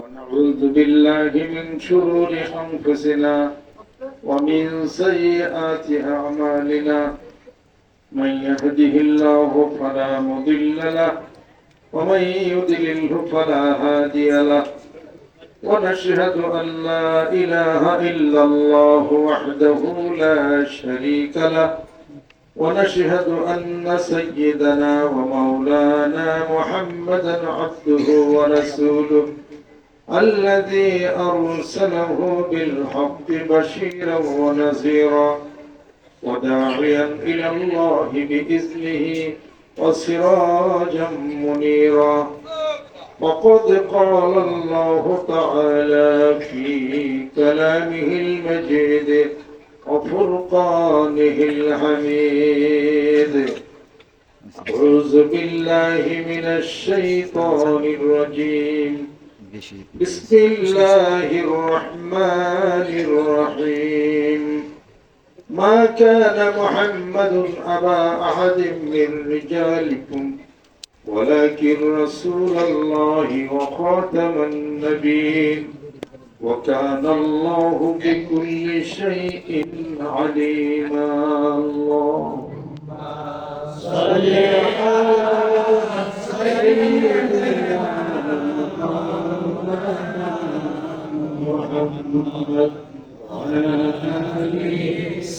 ونعوذ بالله من شرور أنفسنا ومن سيئات أعمالنا من يهده الله فلا مضل له ومن يضلله فلا هادي له ونشهد أن لا إله إلا الله وحده لا شريك له ونشهد أن سيدنا ومولانا محمدا عبده ورسوله الذي أرسله بالحق بشيرا ونذيرا وداعيا إلى الله بإذنه وسراجا منيرا وقد قال الله تعالى في كلامه المجيد وفرقانه الحميد أعوذ بالله من الشيطان الرجيم بسم الله الرحمن الرحيم ما كان محمد أبا أحد من رجالكم ولكن رسول الله وخاتم النبيين وكان الله بكل شيء عليما اللهم صل على سيدنا محمد وعلى آل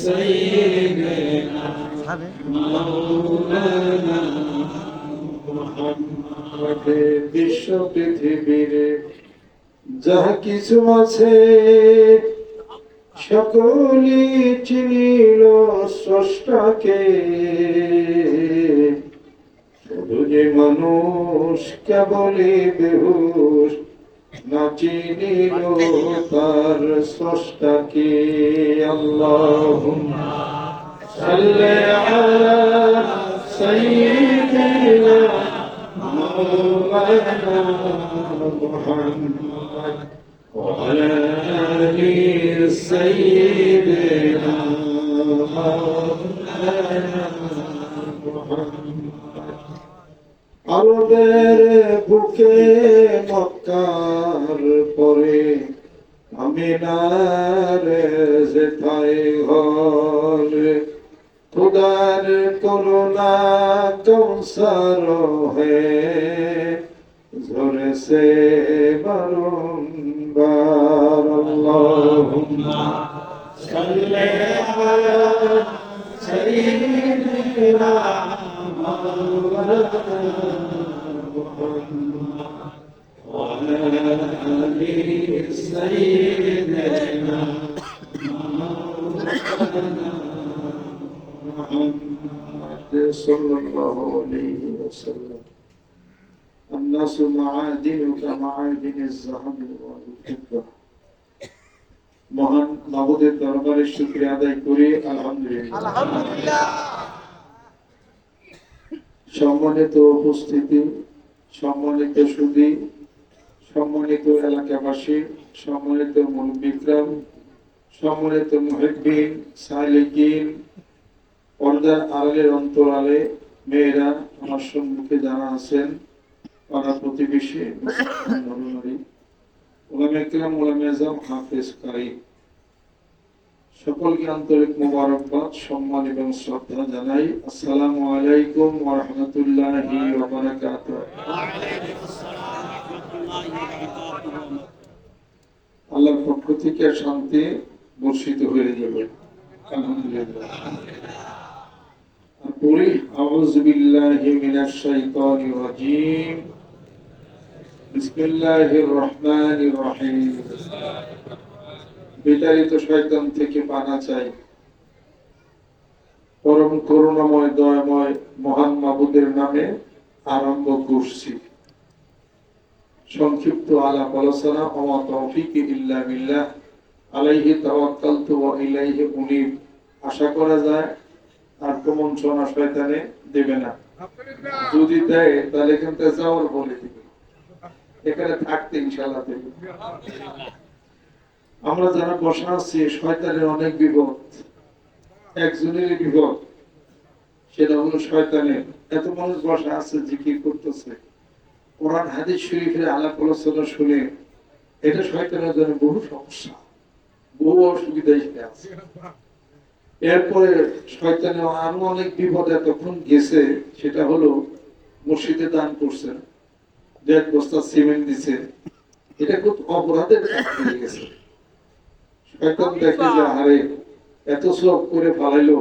سيدنا مولانا محمد বিশ্ব পৃথিবীর যাহা কিছু আছে সকলই চিনিল স্রষ্টাকে শুধু যে মানুষ কেবলই বেহুশ না চিনিল তার স্রষ্টাকে আল্লাহুম্মা সাল্লি আলা সাইয়্যিদিনা مولانا محمد وعلى آل سيدنا مولانا محمد আরবের বুকে মক্কার পরে আমিনার যেথায় ঘর खुदार करुणा कौसर है जोर से बारंबार अल्लाहुम्मा सल्ली अला सय्यिदिना मौलाना मुहम्मद व अला आलि सय्यिदिना मौलाना محمد صلى الله عليه وسلم الناس معادن كمعادن الذهب والفضة মহান মাবুদের দরবারে শুকরিয়া আদায় করি আলহামদুলিল্লাহ। সম্মানিত উপস্থিতি, সম্মানিত সুধী, সম্মানিত এলাকাবাসী, সম্মানিত মুরব্বিকরাম, সম্মানিত মুহিব্বিন, সালিকিন, পর্দার আড়ালের অন্তরালে মেয়েরা আমার সম্মুখে যারা আছেন, পাড়া প্রতিবেশী, ওলামা কিরাম, ওলামা আযম, হাফেজ কারি, সকলকে আন্তরিক মোবারকবাদ, সম্মান এবং শ্রদ্ধা জানাই। আসসালামু আলাইকুম ওয়া রাহমাতুল্লাহি ওয়া বারাকাতুহু। আল্লাহর পক্ষ থেকে শান্তি বর্ষিত হয়ে যাবে আলহামদুলিল্লাহ। أعوذ بالله من الشيطان الرجيم بسم الله الرحمن الرحيم বিতাড়িত শয়তান থেকে পানা চাই। পরম করুণাময় দয়াময় মহান মাবুদের নামে আরম্ভ করছি। সংক্ষিপ্ত আলাপ আলোচনা। ওয়া তৌফিক ইল্লা বিল্লাহ আলাইহি তাওয়াক্কালতু ওয়া ইলাইহি উনীব। আশা করা যায় আর প্রমোশন শয়তানে দেবে না, যদি দেয় তাহলে এখান থেকে যাওয়ার বলে দিবে, এখানে থাকতে ইনশাআল্লাহ দেবে। আমরা যারা বসা আছি শয়তানের অনেক বিপদ, একজনেরই বিপদ, সেটা হলো শয়তানের। এত মানুষ বসা আছে জিকির করতেছে, কোরআন হাদিস শরীফের আলাপ আলোচনা শুনে এটা শয়তানের জন্য বহু সমস্যা, বহু অসুবিধা আছে। এরপরে শয়তানের আরো অনেক বিপদে তখন গেছে, সেটা হলো মসজিদে দান করছেন, 1.5 বস্তা সিমেন্ট দিছে, এটা খুব অপরাধের কাজ হয়ে গেছে। শয়তান দেখে যে আরে এত সব করে ফেলাইলো,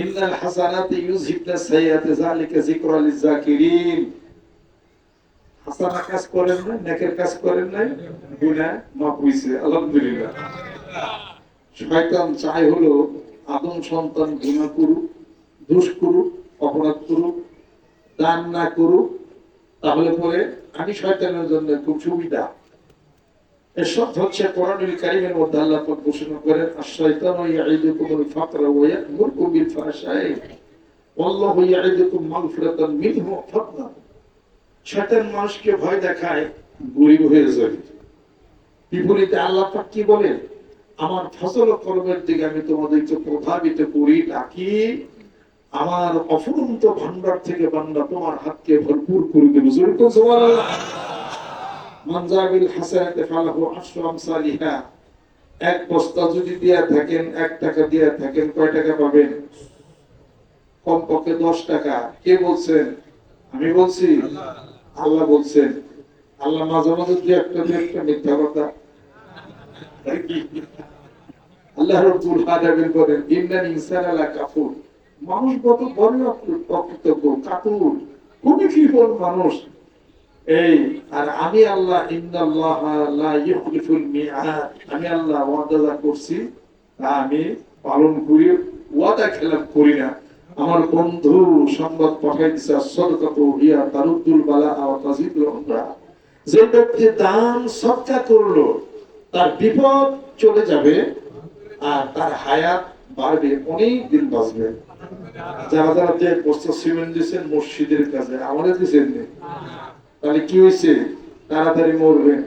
ইন্নাল হাসানাতি ইউযহিবনা সাইয়্যাতি যালিকা যিকরা লিয-যাকিরিন। হাসানা কাজ করেন না, নেকের কাজ করেন নাই, গুনাহ মাফ হইছে, আলহামদুলিল্লাহ। শয়তান চায় হলো আদম সন্তান গুনাহ করুক, দোষ করুক, অপরাধ করুক, দান না করুক, তাহলে পরে আমি শয়তানের জন্য খুব সুবিধা। এসব হচ্ছে কোরআনুল কারীমের মধ্যে আল্লাহ পাক ঘোষণা করেন, আশ-শাইতানু ইয়াইদুকুমুল ফাকরা ওয়া ইয়া'মুরুকুম বিল ফাহশাই ওয়াল্লাহু ইয়াইদুকুম মাগফিরাতাম মিনহু ওয়া ফাদলা। শয়তান মানুষকে ভয় দেখায় গরীব হয়ে যায়। বিপরীতে আল্লাহ পাক কি বলেন, আমার ফজল ও কর্মের দিকে আমি তোমাদেরকে প্রভাবিত করি, ডাকি, আমার অফুরন্ত ভান্ডার থেকে বান্দা তোমার হাতকে ভরপুর করে দেব। জোরে তো সুবহানাল্লাহ। মানজাবিল হাসানাতি ফালাহু আশরু আমসালিহা। এক বস্তা যদি দিয়া থাকেন, 1 টাকা দিয়া থাকেন, কয় টাকা পাবেন? কমপক্ষে 10 টাকা। কে বলছেন? আমি বলছি, আল্লাহ বলছেন। আল্লাহ মাঝে মাঝে দুই একটা মিথ্যা কথা। আল্লাহ রাব্বুল আলামিন বলেন, ইন্নাল ইনসানা লাকাফুর। মানুষ কত বড় অকৃতজ্ঞ, কাপুর, খুবই কৃপণ মানুষ। এই আর আমি আল্লাহ, ইন্নাল্লাহা লা ইউখলিফুল মিআদ। আমি আল্লাহ ওয়াদা করছি তা আমি পালন করি, ওয়াদা খেলাফ করি না। আমার বন্ধু সংবাদ পাঠাই দিছে, সাদাকাতু হিয়া তারুদ্দুল বালা ওয়া তাজিদুল উমরা। যে ব্যক্তি দান সদকা করলো তার বিপদ চলে যাবে আর তার হায়াত বাড়বে, অনেক দিন বাঁচবে। যারা যারা যে বস্তা সিমেন্ট দিচ্ছেন মসজিদের কাছে, আমাদের দিচ্ছেন না, তাহলে কি হয়েছে? তাড়াতাড়ি মরবেন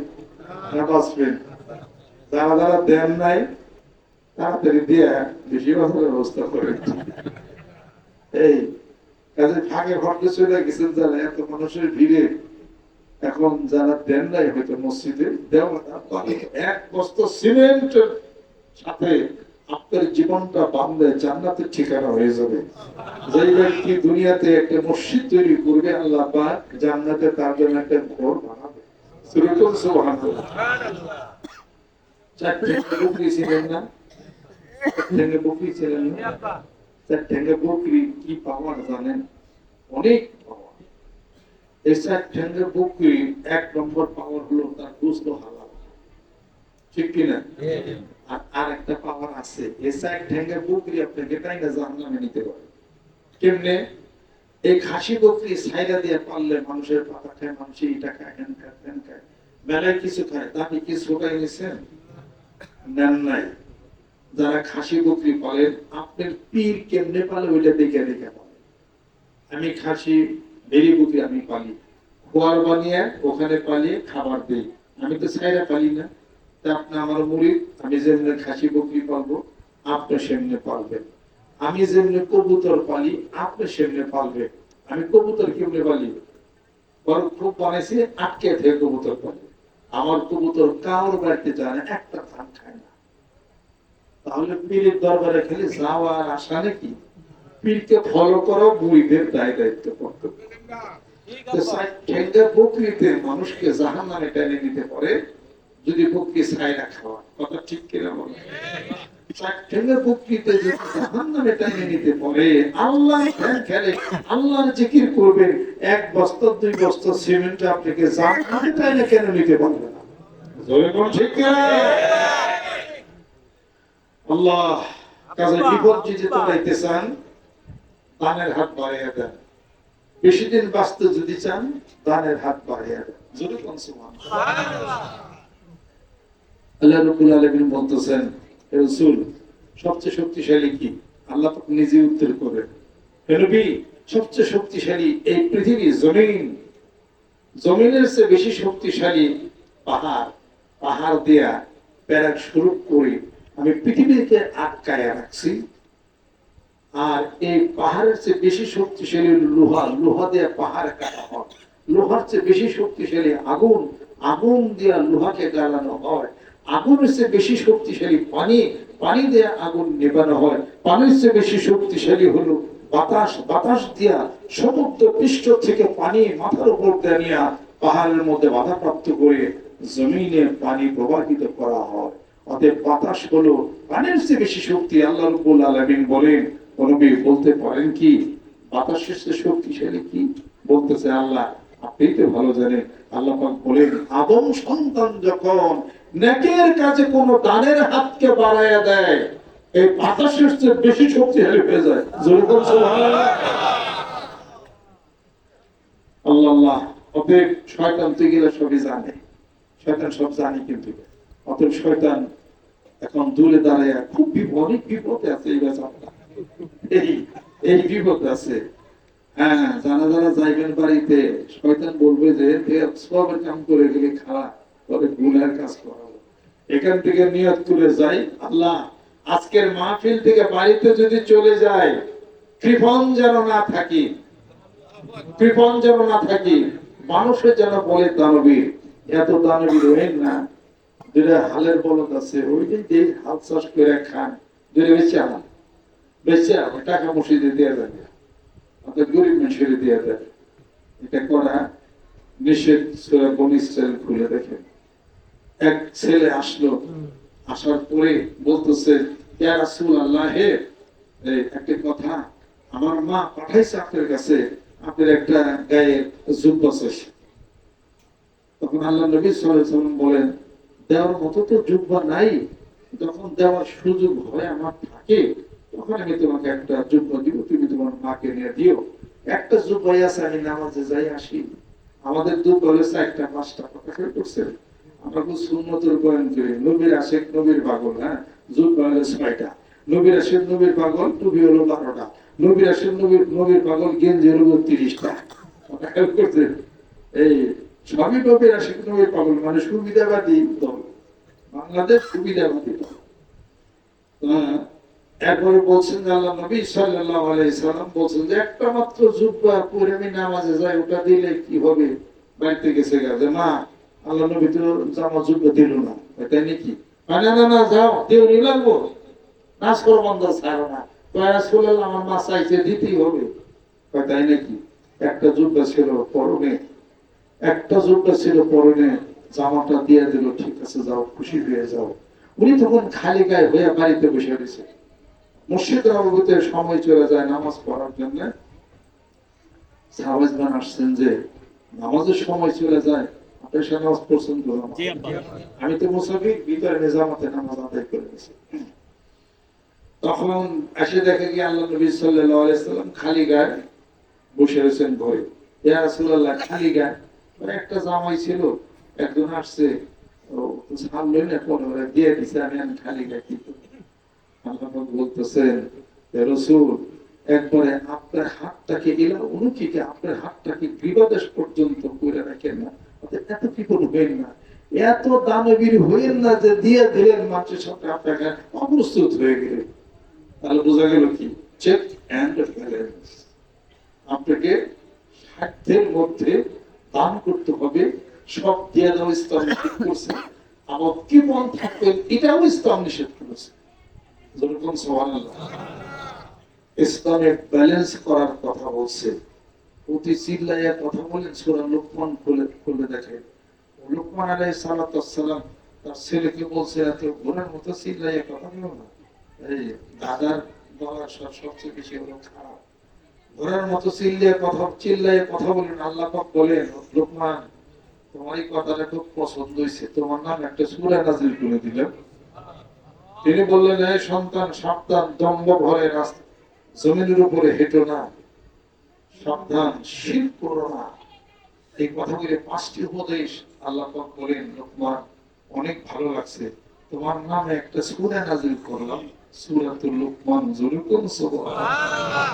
না বাঁচবেন? যারা যারা দেন নাই তাড়াতাড়ি দিয়ে বেশি বাঁচার ব্যবস্থা করেন। এই কাজে ফাঁকে ঘটে চলে গেছেন যারা, এত মানুষের ভিড়ে এখন যারা দেন নাই হয়তো মসজিদে দেওয়া, 1 বস্তা সিমেন্টের সাথে আপনার জীবনটা বাঁধলে জান্নাতের ঠিকানা হয়ে যাবে। যে ব্যক্তি দুনিয়াতে একটা মসজিদ তৈরি করবে, আল্লাহ পাক জান্নাতে তার জন্য একটা ঘর বানাবে। সুবহানাল্লাহ। 4 ঠ্যাঙ্গা বকরি ছিলেন না? 4 ঠ্যাঙ্গা বকরি ছিলেন না? 4 ঠ্যাঙ্গা বকরি কি পাওয়ার জানেন? অনেক পাওয়ার। এই 4 ঠ্যাঙ্গা বকরি 1 নম্বর পাওয়ার হলো তার গোশত হালাল, ঠিক কিনা? আর একটা পাওয়ার আছে, এই 4 ঠ্যাঙ্গা বকরি আপনাকে টাইনা জাহান্নামে নিতে পারে। কেমনে? এই খাসি বকরি ছাইরা দিয়ে পারলে মানুষের পাতা খায়, মানুষের ইটা খায়, হ্যান খায়, ত্যান খায়, মেলায় কিছু খায়, দামি কি ছোটাই নিছেন? নেন নাই। যারা খাসি বকরি পালেন, আপনার পীর কেমনে পালে ওইটা দেখে দেখে পালে। আমি খাসি ভেরি বকরি আমি পালি, খোয়ার বানিয়ে ওখানে পালিয়ে খাবার দিই, আমি তো ছাইরা পালি না। তা আপনি আমার মুরিদ, আমি যেমনি খাসি বকরি পালবো আপনি সেমনি পালবেন। আমি যেমনি কবুতর পালি আপনি সেমনি পালবেন। আমি কবুতর কেমনে পালি? বড় খুব বানাইছি, আটকে থেকে কবুতর পালি। আমার কবুতর কাউর বাড়িতে যায় না, একটা ধান খায় না। তাহলে পীরের দরবারে খেলে যাওয়ার আশা নাকি? পীরকে ফলো করো, মুরিদের দায় দায়িত্ব করতে। বকরিতে মানুষকে জাহান্নামে টেনে দিতে পারে যদি বকরি ছাইরা খাওয়া, কথা ঠিক কিনা বলে? বকরিতে যদি জাহান্নামে টেনে নিতে পারে, আল্লাহ খেলে আল্লাহর জিকির করবেন, 1 বস্তা 2 বস্তা সিমেন্ট আপনাকে জাহান্নামে টেনে কেন নিতে পারবে না? জোরে কোন ঠিক কিনা? আল্লাহ কাজে বিপদ যদি তোলাইতে চান, দানের হাত বাড়িয়ে দেন। বেশি দিন বাঁচতে যদি চান, দানের হাত বাড়িয়ে দেন। জোরে কোন সুবহানাল্লাহ। আল্লাহ রাব্বুল আলামিন বলতেছেন, হে রাসূল, সবচেয়ে শক্তিশালী কি? আল্লাহ পাক নিজে উত্তর করেন, হে নবী, সবচেয়ে শক্তিশালী এই পৃথিবী জমিন, জমিনের চেয়ে বেশি শক্তিশালী পাহাড়। পাহাড় দিয়া প্যারাক শুরু করে আমি পৃথিবীকে আটকায় রাখছি। আর এই পাহাড়ের চেয়ে বেশি শক্তিশালী লোহা, লোহা দিয়ে পাহাড় কাটা হয়। লোহার চেয়ে বেশি শক্তিশালী আগুন, আগুন দিয়া লোহাকে জ্বালানো হয়, আগুনের চেয়ে বেশি শক্তিশালী পানি, পানি দিয়ে আগুন নেবানো হয়, পানির চেয়ে বেশি শক্তিশালী হলো বাতাস, বাতাস দিয়া সমুদ্র পৃষ্ঠ থেকে পানি মাথার উপর দিয়ে নিয়ে পাহাড়ের মধ্যে বাধাপ্রাপ্ত করে জমিনে পানি প্রবাহিত করা হয়। অতএব বাতাস হলো পানির চেয়ে বেশি শক্তি। আল্লাহ রাব্বুল আলামিন বলেন, নবী বলতে পারেন কি বাতাসের চেয়ে শক্তিশালী কি? বলতেছে আল্লাহ, আপনি তো ভালো জানেন। আল্লাহ পাক বলেন, আদম সন্তান যখন নেকের কাজে কোন দানের হাতকে বাড়াইয়া দেয়, এই বাতাসের চেয়ে বেশি শক্তিশালী হয়ে যায়। জোরে বলুন সুবহানাল্লাহ। আল্লাহ। অতএব শয়তান তো এগুলো সবই জানে, শয়তান সব জানে, কিন্তু অতএব শয়তান এখন দূরে দাঁড়ায় খুব অনেক বিপদে আছে। এই বেচারা এই বিপদ আছে। হ্যাঁ, যারা যারা যাইবেন বাড়িতে, শয়তান বলবে যে সবের কাম করে গেলে খারাপ, তবে গুনার কাজ করাবো। এখান থেকে নিয়ত করে যাই, আল্লাহ আজকের মাহফিল থেকে বাড়িতে যদি চলে যায়, কৃপণ যেন না থাকি, কৃপণ যেন না থাকি, মানুষের যেন বলে দানবীর। এত দানবীর হইন না, যেটা হালের বলদ আছে ওই যে হাল চাষ করে খান, যেটা বেঁচে আনা, বেঁচে আনা টাকা মসজিদে দেওয়া যাবে, অর্থাৎ গরিব মানুষের দেওয়া যাবে। এটা করা নিষেধ। সূরা বনী ইসরাঈল খুলে দেখেন। এক ছেলে আসলো, আসার পরে বলতেছে, ইয়া রাসূলুল্লাহ, হে একটা কথা, আমার মা পাঠাইছে আপনার কাছে, আপনার একটা গায়ে জুব্বা চাইছে। তখন আল্লাহ নবী সাল্লাল্লাহু আলাইহি ওয়াসাল্লাম বলেন, দেওয়ার মতো তো জুব্বা নাই, যখন দেওয়ার সুযোগ হয় আমার থাকে, তখন আমি তোমাকে একটা জুব্বা দিব, তুমি তোমার মাকে নিয়ে দিও। একটা জুব্বাই আছে, আমি নামাজে যাই আসি। আমাদের জুব্বা হলে 4টা 5টা কথা খেয়ে করছে। আমরা খুব সুন্নতের বয়ান করি, নবীর আশেক নবীর পাগল। হ্যাঁ, জুব্বা হলে 6টা, নবীর আশেক নবীর পাগল, টুপি হলো 12টা, নবীর আশেক নবীর পাগল, গেঞ্জি হলো 32টা। এই সবই নবীর আশেক নবীর পাগল, মানে সুবিধাবাদী দল, বাংলাদেশ সুবিধাবাদী দল। এরপরে বলছেন আল্লাহ নবী সাল্লাল্লাহু আলাইহি সাল্লাম বলছেন যে একটা মাত্র জুব্বা পরে আমি নামাজে যাই, ওটা দিলে কি হবে? বাড়িতে গেছে যে মা, আল্লাহ নবী তো জামা জুব্বা দিল না, তাই নাকি? না না না, যাও দেও, নি লাগবো, নাচ করো বন্ধ, ছাড়ো না, রাসূলুল্লাহ আমার মা চাইছে, দিতেই হবে, তাই নাকি? একটা জুব্বা ছিল পরনে, একটা জুব্বা ছিল পরনে, জামাটা দিয়ে দিল, ঠিক আছে যাও, খুশি হয়ে যাও। উনি তখন খালি গায়ে হয়ে বাড়িতে বসে রয়েছে। মসজিদের অবগত সময় চলে যায় নামাজ পড়ার জন্য। সাহাবাজগণ আসছেন যে নামাজের সময় চলে যায়, আপনি সে নামাজ পড়ছেন তো? আমি তো মুসাফির, ভিতরে নিজামাতে নামাজ আদায় করে গেছি। তখন এসে দেখে কি আল্লাহ নবী সাল্লাল্লাহু আলাইহি সাল্লাম খালি গায়ে বসে রয়েছেন ঘরে। ইয়া রাসূলুল্লাহ, খালি গায়ে? একটা জামাই ছিল, একজন আসছে, ছাড়লেন, এখন দিয়ে দিছে, আমি খালি গায়ে কি করব? আল্লাহ বলতেছেন, রাসূল, একবারে আপনার হাতটাকে ইলা অনুকিকে, আপনার হাতটাকে গ্রীবাদেশ পর্যন্ত করে রাখেন না, এত কৃপণ হইেন না, এত দানবীর হইেন না যে দিয়ে দিলেন মানুষের সাথে আপনাকে অপ্রস্তুত হয়ে গেলেন। তাহলে বোঝা গেল কি? Check and balance. আপনাকে সাধ্যের মধ্যে দান করতে হবে, সব দিয়ে দেওয়া ইসলাম নিষেধ করছে, আবার কৃপণ থাকবেন এটাও ইসলাম নিষেধ করেছে। যেরকম সুবহানাল্লাহ, ইসলামে ব্যালেন্স করার কথা বলছে। প্রতি চিল্লাইয়া কথা বলেন, সূরা লুকমান খুলে দেখেন। লুকমান আলাইহিস সালাতু ওয়াস সালাম তার ছেলেকে বলছে, এত ঘোড়ার মতো চিল্লাইয়া কথা বলো না। এই দাদার বলার সবচেয়ে বেশি হলো খারাপ। ঘোড়ার মতো চিল্লাইয়া কথা বলেন। আল্লাহ পাক বলেন, লুকমান, তোমার এই কথাটা খুব পছন্দ হয়েছে, তোমার নাম একটা সূরা নাযিল করে দিলাম। তিনি বললেন, এই সন্তান, সাবধান, দম্ভ ভরে রাস্তা জমিনের উপরে হেঁটো না, সাবধান, শিরক করো না। এই কথাগুলি 5টি উপদেশ আল্লাহ পাক বলেন, লুকমান, অনেক ভালো লাগছে, তোমার নামে একটা সূরা নাযিল করলাম, সূরাতুল লুকমান। যুরকুম সুবহানাল্লাহ,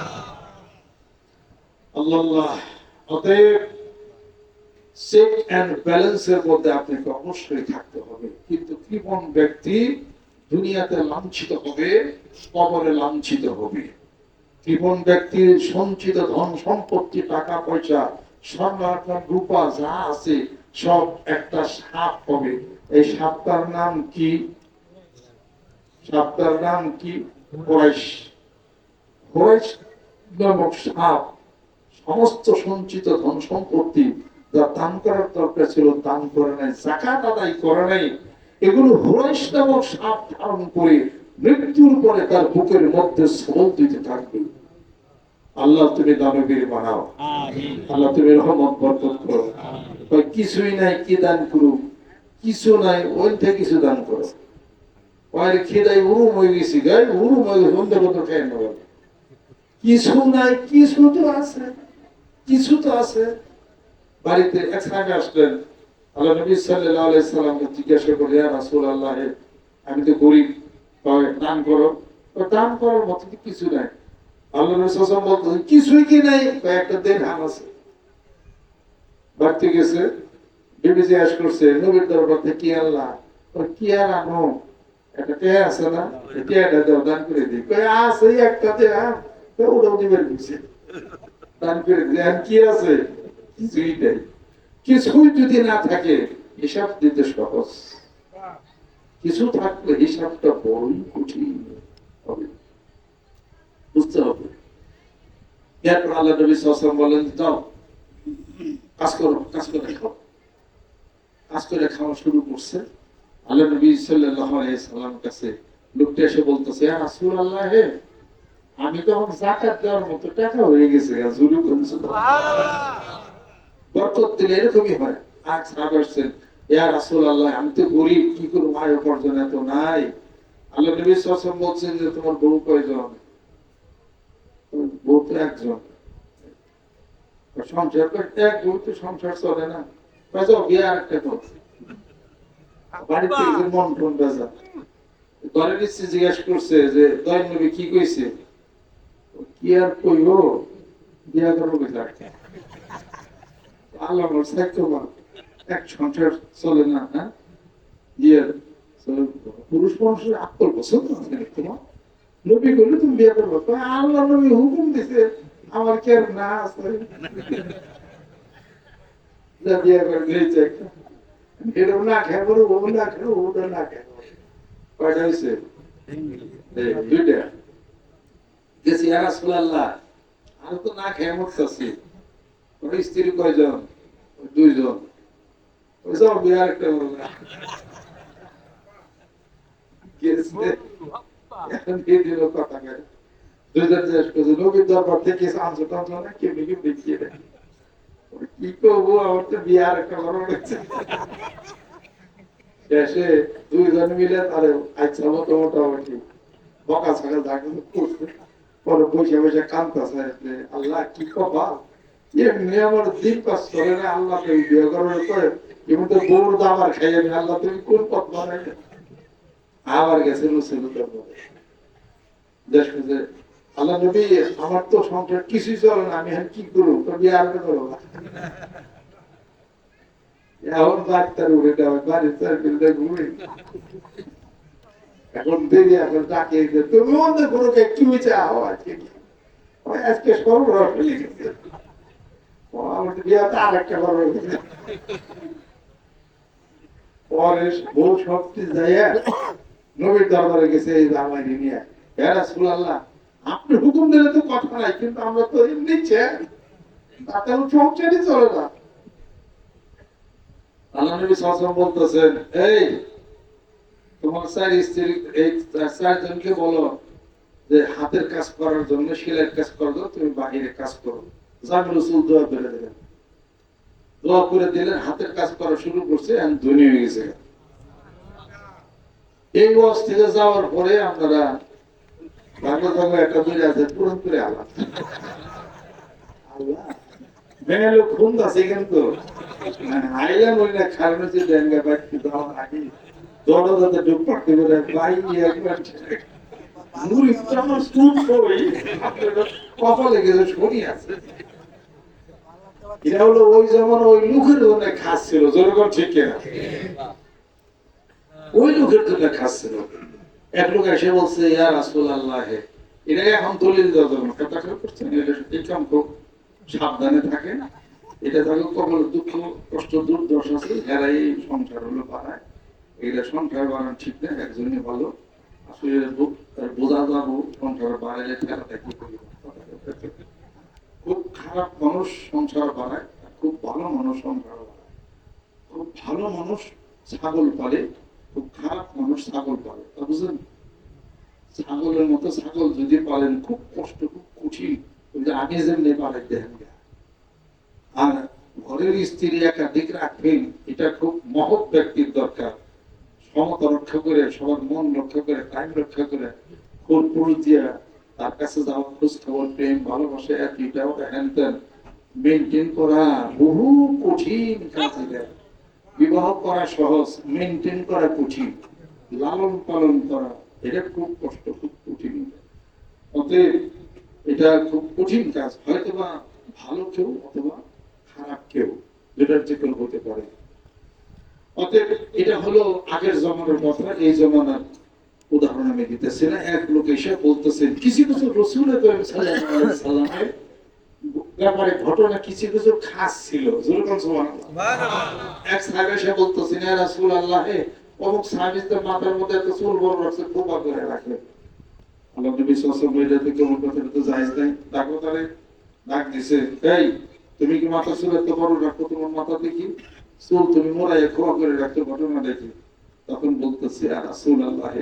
আল্লাহ। অতএব চেক এন্ড ব্যালেন্সের মধ্যে আপনাকে অবশ্যই থাকতে হবে। কিন্তু কৃপণ ব্যক্তি দুনিয়াতে লাঞ্ছিত হবে, কবরে লাঞ্ছিত হবে। কৃপণ ব্যক্তির সঞ্চিত ধন সম্পত্তি, টাকা পয়সা, স্বর্ণ রূপা যা আছে সব একটা সাপ হবে। এই সাপটার নাম কি? সাপটার নাম কি? কুরাইশ। কুরাইশ নামক সাপ সমস্ত সঞ্চিত ধন সম্পত্তি যা দান করার দরকার ছিল দান করে নাই, যাকাত আদায় করে নাই, এগুলো কুরাইশ নামক সাপ ধারণ করে মৃত্যুর পরে তার বুকের মধ্যে সবল দিতে থাকবে। আল্লাহ তুমি দানবীর বানাও, আল্লাহ তুমি রহমত বরকত করো। কিছুই নাই কি দান করু? কিছু নাই ওই থেকে কিছু দান করো। ওই খেদাই উরুম হয়ে গেছি, গায়ে উরুম হয়ে গেছে, অন্য কত খেয়ে নেব। কিছু নাই, কিছু তো আছে, কিছু তো আছে। বাড়িতে এক সাহেব আসলেন, আল্লাহ নবী সাল্লাল্লাহু আলাইহি সাল্লামকে জিজ্ঞাসা করলেন, ইয়া রাসূলুল্লাহ, আমি তো গরিব, দান করো। দান করার মতো কিছু নাই। আল্লাহ নবী সাল্লাল্লাহু আলাইহি ওয়াসাল্লাম বলতেন, কিছুই কি নাই? একটা দিরহাম আছে। বাড়তে গেছে, বিবি জিজ্ঞাসা করছে, নবীর দরবার থেকে কি আল্লাহ? কি আর আনো? একটা টেয়া আছে না, টেয়াটা দাও, দান করে দিই। আছে একটা দিরহাম, ওটাও দিবেন বুঝছে, দান করে দিই। আর কি আছে? কিছুই নেই। কিছুই যদি না থাকে হিসাব দিতে সহজ, কিছু থাকলে হিসাবটা বড়ই কঠিন হবে, বুঝতে হবে। এরপর আল্লাহ নবী সাল্লাল্লাহু আলাইহি ওয়াসাল্লাম বলেন, যাও কাজ করো, কাজ করে খাও। কাজ করে খাওয়া শুরু করছে। আল্লাহ নবী সাল্লাল্লাহু আলাইহি সাল্লামের কাছে লোকটা এসে বলতেছে, ইয়া রাসূলুল্লাহ, হে আমি তো এখন যাকাত দেওয়ার মতো টাকা হয়ে গেছে, জুরি করছে। সুবহানাল্লাহ। বরকত দিলে এরকমই হয়। আজ সাহাবা আসছেন, ইয়া রাসূলুল্লাহ, আমি তো গরিব, কি করব, আয় উপার্জন এত নাই। আল্লাহ নবী সাল্লাল্লাহু আলাইহি ওয়াসাল্লাম বলছেন যে তোমার বউ কয়জন? বউ তো একজন। সংসার এক বউ তো সংসার চলে না, যাও বিয়ে আরেকটা করছে। বাড়িতে মন টন বেজা। ঘরের স্ত্রী জিজ্ঞাসা করছে যে দয়াল নবী কি কইছে? কি আর কইব, বিয়া করবো বিদায়। আল্লাহ বলছে এক সংসার চলে না। হ্যাঁ, পুরুষ মানুষের আকল পছন্দ তোমার নবী করলে তুমি বিয়ে করবো। আল্লাহ নবী হুকুম দিছে, আমার কি আর না আছে? বিয়ে করে দিয়েছে একটা, এরকম না খেয়ে বলো, ও না খেয়ে ওটা না খেয়ে। কয়টা হয়েছে? দুইটা। গেছি, ইয়া রাসূলুল্লাহ, আমি তো না খেয়ে মরতেছি। স্ত্রী কয়জন? দুইজন। যাও বিয়ে আরেকটা করবো। এখন দিয়ে দিল কথা করে। দুইজন জিজ্ঞেস করছে, নবীর দরবার থেকে আনছো টানছো না, কেউ কেউ দেখিয়ে দেয়। কি করবো, আমার তো বিয়ে আরেকটা বড় হয়েছে। শেষে দুইজন মিলে তারে আচ্ছা মতো মোটামুটি বকা ছাকা ঝাঁকা করছে। পরে বসে বসে কাঁদতেছে, আল্লাহ কি কবা, এমনি আমার দিন পাস করে না, আল্লাহ তুমি বিয়ে করার পরে এমন তো বউর দাবার খাইয়ে নি, আল্লাহ তুমি কোন পথ বানাই। আবার গেছে রসুলের বলে, দেশ খুঁজে, আল্লাহ নবী, আমার তো সংসার কিছুই চলে না, আমি কি করবো? তো বিয়ে আর করবো না। এখন ডাক্তার উঠে দেওয়া বাড়িতে ঘুরে, এখন দেখি, এখন ডাকে তুমি অন্য কোনো কি হয়েছে, আজকে আজকে সর্বরাহ ফেলে গেছে, আমার বিয়েতে আরেকটা বড় হয়েছে। পরে বউ শক্তি যাইয়া নবীর দরবারে গেছে, এই জামাই নিয়ে, ইয়া রাসূলুল্লাহ, আপনি হুকুম দিলে তো কথা নাই, কিন্তু আমরা তো এমনি তাতে সংসারই চলে না। আল্লাহ নবী সাল্লাল্লাহু আলাইহি ওয়াসাল্লাম বলতেছেন, এই তোমার চার স্ত্রী, এই চারজনকে বলো যে হাতের কাজ করার জন্য, সেলাইয়ের কাজ করার জন্য তুমি বাহিরে কাজ করো। জামিল রাসূল দোয়া করে দিলেন, দোয়া করে দিলেন, হাতের কাজ করা শুরু করছে, এখন ধনী হয়ে গেছে। এই ওয়াজ থেকে যাওয়ার পরে আপনারা ভাগ্য ভাগ্য একটা দুই আছে পূরণ করে আল্লাহ আল্লাহ মেয়ে লোক খুন আছে, কিন্তু আইলাম ওই না কারণ হচ্ছে ডেঙ্গা বাড়তে যাওয়ার আগে দড় যাতে ডুব পাড়তে পারে বাই একবার মুড়ি আমার স্কুল করি কপালে গেছে শনি আছে। এটা হলো ওই যেমন ওই মুখের জন্য খাস ছিল, যেরকম ঠিক কিনা, ওই লোকের জন্য খাস ছিল। এক লোক এসে বলছে, ইয়া রাসূলুল্লাহ, এটা এখন দলিল দেওয়ার জন্য কথা করছেন, এটা খুব সাবধানে থাকে, এটা তাকে কবল দুঃখ কষ্ট দুর্দশা আছে এরাই সংসার হলো বানায়, এটা সংসার বানানো ঠিক না, একজনই ভালো। আসলে বোঝা যাবো সংসার বানাইলে ঠেলাটা কি করি। খুব খারাপ মানুষ সংসার বানায়, খুব ভালো মানুষ সংসার বানায়। খুব ভালো মানুষ ছাগল পালে, খুব খারাপ মানুষ ছাগল পালে, তা বুঝলেন? ছাগলের মতো ছাগল যদি পালেন খুব কষ্ট, খুব কঠিন, আগে যেমনি পালে দেখেন। আর ঘরের স্ত্রী একাধিক রাখবেন, এটা খুব মহৎ ব্যক্তির দরকার। সমতা রক্ষা করে, সবার মন রক্ষা করে, টাইম রক্ষা করে, খোঁজ দিয়া তার কাছে যাওয়া, খোঁজ খবর, প্রেম ভালোবাসা এটাও হ্যান ত্যান মেনটেন করা বহু কঠিন কাজ। বিবাহ করা সহজ, মেনটেন করা কঠিন, লালন পালন করা এটা খুব কষ্ট, খুব কঠিন। অতএব এটা খুব কঠিন কাজ। হয়তো বা ভালো কেউ অথবা খারাপ কেউ, যেটার যে কেউ হতে পারে। অতএব এটা হলো আগের জমানার কথা। এই জমানার উদাহরণ আমি দিতেছি না। এক লোক এসে বলতেছেন কিছু কিছু রাসূল সাল্লাল্লাহু আলাইহি সাল্লামের ব্যাপারে ঘটনা কিছু কিছু খাস ছিল। এক সাহাবী এসে বলতেছেন, ইয়া রাসূলুল্লাহ, অমুক সাহাবীর মাথার মধ্যে এত চুল বড় রাখছে, খোপা করে রাখলেন। আল্লাহ নবী সাল্লাল্লাহু আলাইহি ওয়াসাল্লাম কেমন কথা তো জায়েজ নাই। ডাকো তারে, ডাক দিছে, এই তুমি কি মাথা চুল এত বড় রাখো, তোমার মাথা দেখি চুল তুমি মোড়াইয়া খোপা করে রাখতে, ঘটনা দেখি। তখন বলতেছে, ইয়া রাসূলুল্লাহ,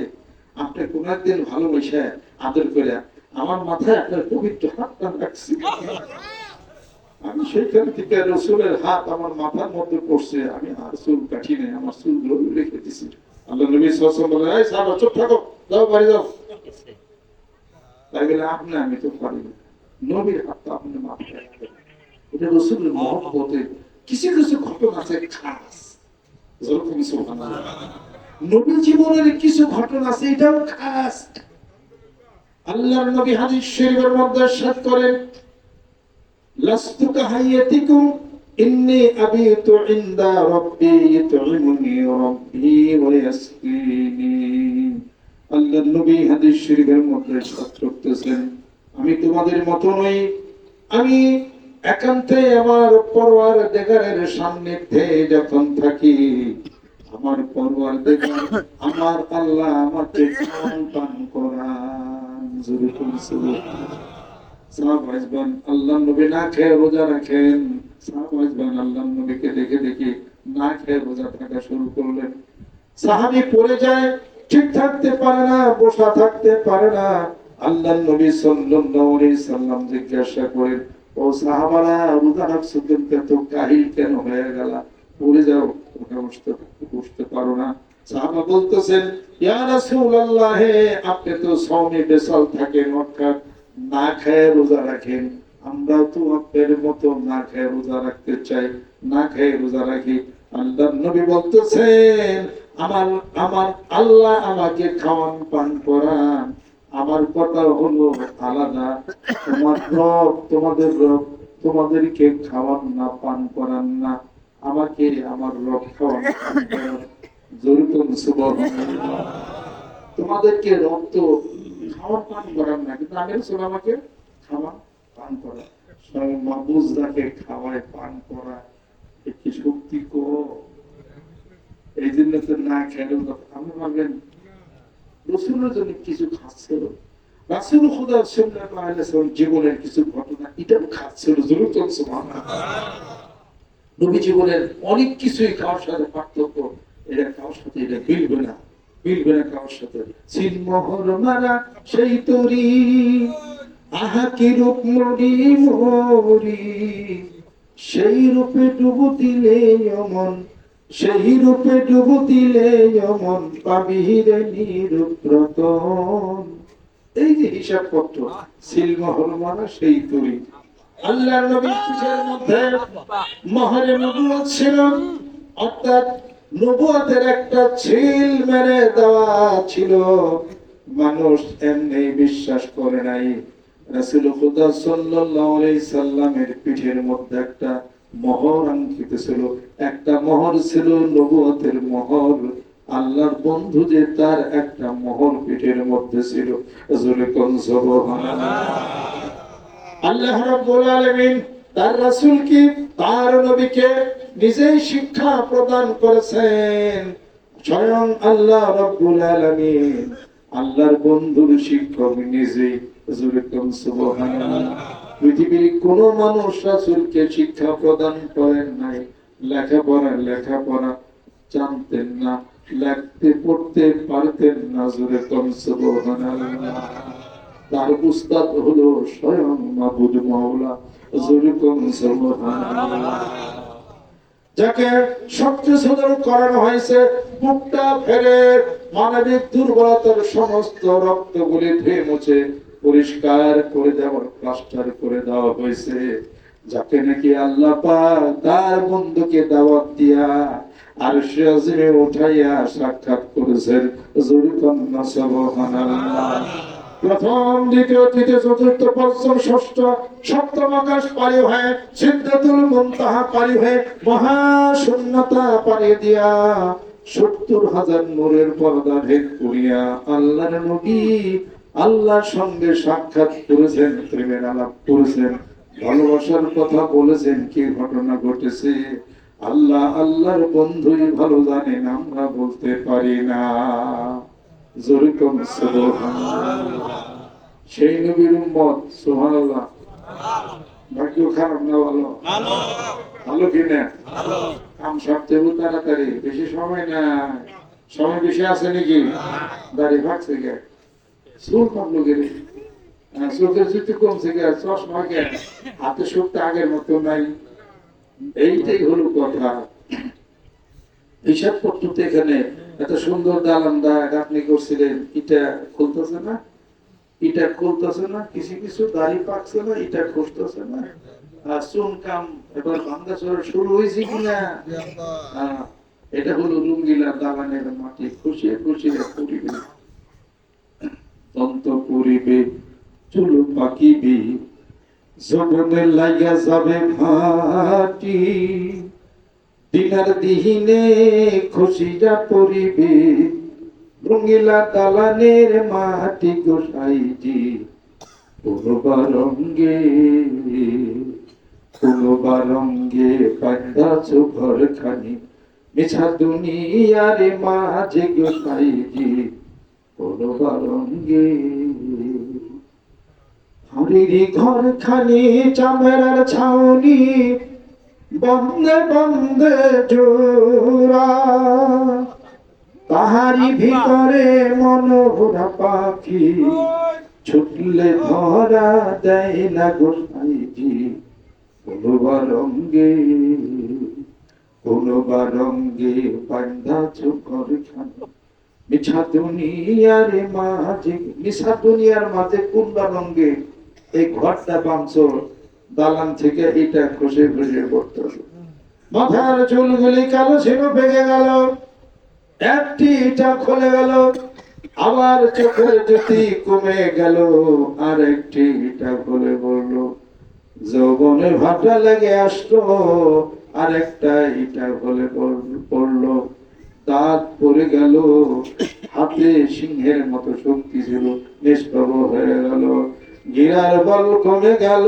আপনি কোন একদিন ভালোবাসে আদর করে আমার মাথায় আপনার পবিত্র হাতটা রাখছি, আমি সেইখান থেকে রাসূলের হাত আমার মাথার মধ্যে পড়ছে, আমি আর চুল কাটি নাই, আমার চুলগুলো রেখে দিছি। আল্লাহ নবী সাল্লাল্লাহু আলাইহি ওয়াসাল্লাম বলেন, এই সাহাবা চুপ থাকো, যাও বাড়ি যাও। তাই বলে আপনি, আমি তো পারি না, নবীর হাতটা আপনি মাথায় রাখেন। এটা রাসূলের মহব্বতে কিছু কিছু ঘটনা আছে খাস। যেরকম সুবহানাল্লাহ, নবী জীবনের কিছু ঘটনা আছে এটাও খাস। আল্লাহর নবী হাদিস শরীফের মধ্যে ইরশাদ করেন, লাস্তু কাহাইয়াতিকুম ইন্নী আবিতু ইনদা রাব্বি ইউতঈমুনি রাব্বি ওয়া ইয়াসকিনি। আল্লাহর নবী হাদিস শরীফের মধ্যে ইরশাদ করতেছেন, আমি তোমাদের মত নই, আমি একান্তে আমার পরওয়ারদিগারের সান্নিধ্যে যখন থাকি, আমার পরওয়ারদিগার আমার আল্লাহ আমাকে খাওয়ান পান করান। সাহাবায়ে আল্লাহর নবী না খেয়ে রোজা রাখেন। সাহাবায়ে আল্লাহর নবীকে দেখে দেখে না খেয়ে রোজা থাকা শুরু করলেন। সাহাবী পড়ে যায়, ঠিক থাকতে পারে না, বসা থাকতে পারে না। আল্লাহর নবী সাল্লাল্লাহু আলাইহি সাল্লাম জিজ্ঞাসা করেন, ও সাহাবারা, রোজা রাখছো কিন্তু এত কাহিল কেন হয়ে গেল? পড়ে যাও, বসতে পারো না। সাহাবা বলতেছেন, ইয়া রাসূলুল্লাহ, আপনি তো সাওমে বেসাল থাকেন, অর্থাৎ না খেয়ে রোজা রাখেন, আমরাও তো আপনার মতো না খেয়ে রোজা রাখতে চাই, না খেয়ে রোজা রাখি। আল্লাহর নবী বলতেছেন, আমার আমার আল্লাহ আমাকে খাওয়ান পান করান, আমার কথা হলো আলাদা। তোমার রব, তোমাদের রব তোমাদেরকে খাওয়ান না, পান করান না, আমাকে আমার রব খাওয়ান পান করান। জোরে সুবহানাল্লাহ। তোমাদেরকে রব তো খাওয়ান পান করান না, কিন্তু আমি রাসূল আমাকে খাওয়ান পান করা, স্বয়ং মাহবুব যাকে খাওয়ায় পান করা, কি শক্তি কো। এই জন্য তো না খেলেও আপনি ভাবলেন রাসূলের জন্য কিছু খাচ্ছিল, রাসূল খুদা সাল্লাল্লাহু আলাইহি ওয়াসাল্লাম জীবনের কিছু ঘটনা এটাও খাচ্ছিল। জোরে সুবহানাল্লাহ। নবী জীবনের অনেক কিছুই কারোর সাথে পার্থক্য, এটা কারোর সাথে এটা মিলবে না, মিলবে না কারোর সাথে। সিনমোহর মারা সেই তরি, আহা কি রূপ মরি মরি, সেই রূপে ডুবু দিলে অমন, সেই রূপে ডুবু দিলে অমন, পাবিরে নিরূপ রতন। এই যে হিসাব পত্র, সিলমোহর মারা সেই তরি। আল্লাহর নবীর পিঠের মধ্যে মোহরে নবুয়ত ছিল, অর্থাৎ নবুয়তের একটা ছিল মেরে দেওয়া ছিল। মানুষ এমনি বিশ্বাস করে নাই। রাসূল খুদা সাল্লাল্লাহু আলাইহি সাল্লামের পিঠের মধ্যে একটা মোহর আঙ্কিত ছিল, একটা মোহর ছিল নবুয়তের মোহর। আল্লাহর বন্ধু যে তার একটা মোহর পিঠের মধ্যে ছিল। রাসূলে কোন সুবহানাল্লাহ। আল্লাহ রাব্বুল আলামিন তার রাসূলকে তার নবীকে নিজেই শিক্ষা প্রদান করেছেন স্বয়ং আল্লাহ রাব্বুল আলামিন। আল্লাহর বন্ধুর শিক্ষক নিজেই। সুবহানাল্লাহ। পৃথিবীর কোন মানুষ রাসূলকে শিক্ষা প্রদান করেন নাই। লেখাপড়া জানতেন না, লিখতে পড়তে পারতেন না। সুবহানাল্লাহ। তার উস্তাদ হলো স্বয়ং মাবুদ মাওলা। সুবহানাল্লাহ। যাকে সবচেয়ে সুন্দর করানো হয়েছে, বুকটা ফেরে মানবিক দুর্বলতার সমস্ত রক্তগুলি ধুয়ে মুছে পরিষ্কার করে দেওয়ার প্লাস্টার করে দেওয়া হয়েছে। যাকে নাকি আল্লাহ পাক তার বন্ধুকে দাওয়াত দিয়া আর আযমে উঠাইয়া সাক্ষাৎ করেছেন। সুবহানাল্লাহ। প্রথম, দ্বিতীয়, তৃতীয়, চতুর্থ, পঞ্চম, ষষ্ঠ, সপ্তম আকাশ পারি হয়ে সিদরাতুল মুনতাহা পারি হয়ে মহাশূন্যতা পারি দিয়া ৭০,০০০ নূরের পর্দা ভেদ করিয়া আল্লাহর নবী আল্লাহর সঙ্গে সাক্ষাৎ করেছেন, প্রেমের আলাপ করেছেন, ভালোবাসার কথা বলেছেন। কি ঘটনা ঘটেছে আল্লাহর বন্ধুই ভালো জানেন, আমরা বলতে পারি না। সেই নবীর উম্মত। সুবহানাল্লাহ। ভাগ্য খারাপ না ভালো? ভালো কিনা? কাম সারতে তাড়াতাড়ি, বেশি সময় না। সময় বেশি আছে নাকি? দাড়ি ভাগছে গে, চুল কমলো গেলে, চোখের জুতি কমছে গে, চশমা গে, হাতে শক্তি আগের মতো নাই। এইটাই হলো কথা। হিসাব করতে এখানে এত সুন্দর দালান আপনি করছিলেন, এটা খুলতেছে না, এটা খুলতেছে না, কিছু কিছু দাড়ি পাকছে না, এটা খুঁজতেছে না। চুন কাম এবার ভাঙ্গা শুরু হয়েছে কিনা? এটা হলো রুঙ্গিলা দালানের মাটি। খুশিয়ে খুশিয়ে পরিবে, দন্ত পরিবে, চুল পাকিবে, জবনে লাগা যাবে ভাটি, দিনার দিহিনে খুশিরা পরিবে, রঙিলা দালানের মাটি গোসাইজি। কোনবারঙ্গে পান্দাছ ঘরখানি, মিছা দুনিয়ার মাঝে গোসাইজি। কোনবারঙ্গে হরিরি ঘরখানি চামেরার ছাউনি, বন্দে বন্দে জোড়া, তাহারি ভিতরে মনোহরা পাখি, ছুটলে ধরা দেয় না গোসাইজি। কোনবারঙ্গে বান্ধাছ ঘরখানি, মিছা দুনিয়ার মাঝে। মিছা দুনিয়ার মাঝে কোনবারঙ্গে এই ঘরটা বাঁধছো, দালান থেকে এটা খসে খসে পড়তেছে। মাথার চুলগুলি কালো ছিল, ভেঙে গেল, একটি ইটা খুলে গেল, আবার চোখের জ্যোতি কমে গেল, আর একটি ইটা খুলে পড়লো। যৌবনে ভাটা লেগে আসলো, আর একটা ইটা খুলে পড়লো। দাঁত পড়ে গেল, হাতে সিংহের মতো শক্তি ছিল, নিষ্প্রভ হয়ে গেল। গিরার বল কমে গেল।